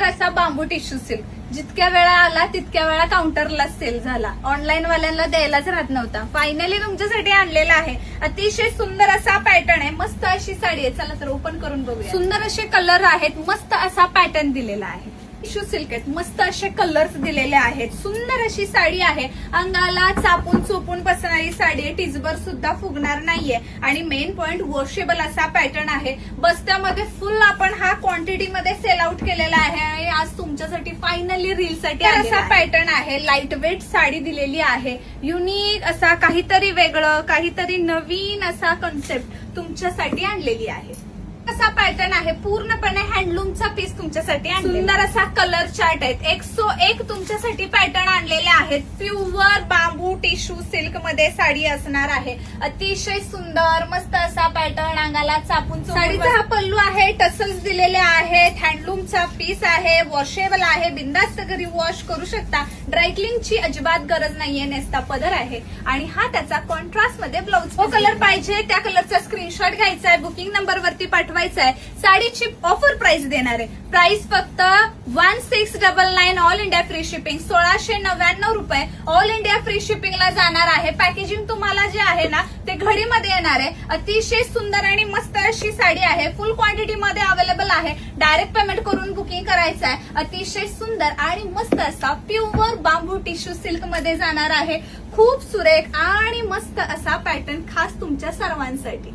सुंदर असा बांबू tissue silk, जितक्या वेळा आला तितक्या वेळा काउंटरला सेल झाला, ऑनलाईन वाल्यांना द्यायलाच राहत नव्हता. फायनली तुमच्यासाठी आणलेला आहे. अतिशय सुंदर असा पॅटर्न आहे, मस्त अशी साडी आहे. चला तर ओपन करून बघूया. सुंदर असे कलर आहेत, मस्त असा पॅटर्न दिलेला आहे. टिश्यू सिल्क आहेत, मस्त असे कलर्स दिलेले आहेत. सुंदर अशी साडी आहे, अंगाला चापून चोपून बसणारी साडी आहे, टिचभर सुद्धा फुगणार नाहीये. आणि मेन पॉइंट वॉशेबल असा पॅटर्न आहे. बस्त्यामध्ये फुल आपण हा क्वांटिटीमध्ये सेल आउट केलेला आहे आणि आज तुमच्यासाठी फायनली रीलसाठी असा पॅटर्न आहे. लाईट वेट साडी दिलेली आहे. युनिक असा काहीतरी वेगळं, काहीतरी नवीन असा कॉन्सेप्ट तुमच्यासाठी आणलेली आहे. असा पॅटर्न आहे, पूर्णपणे हँडलूमचा पीस तुमच्यासाठी. सुंदर असा कलर चार्ट आहेत, 101 तुमच्यासाठी पॅटर्न आणलेले आहेत. प्युअर बांबू टिश्यू सिल्क मध्ये साडी असणार आहे. अतिशय सुंदर मस्त असा पॅटर्न, अंगाला चापून. साडीचा हा पल्लू आहे, टसल्स दिलेले आहेत, हँडलूमचा पीस आहे, वॉशेबल आहे, बिंदास्त घरी वॉश करू शकता. ड्रायक्लिंगची अजिबात गरज नाहीये, नेसता पदर आहे. आणि हा त्याचा कॉन्ट्रास्ट मध्ये ब्लाउज. जो कलर पाहिजे त्या कलरचा स्क्रीनशॉट घ्यायचा आहे, बुकिंग नंबरवरती पाठवायचा आहे. साडीची ऑफर प्राइस देणार आहे. प्राइस फक्त 1699, ऑल इंडिया फ्री शिपिंग. 1699 रुपये ऑल इंडिया फ्री शिपिंगला जाणार आहे. पॅकेजिंग तुम्हाला जे आहे ना ते घडीमध्ये येणार आहे. अतिशय सुंदर आणि मस्त अशी साडी आहे, फुल क्वांटिटी मध्ये अवेलेबल आहे. डायरेक्ट पेमेंट करून बुकिंग करायचं आहे. अतिशय सुंदर आणि मस्त असा प्युअर बांबू टिश्यू सिल्क मध्ये जाणार आहे. खूप सुरेख आणि मस्त असा पॅटर्न खास तुमच्या सर्वांसाठी.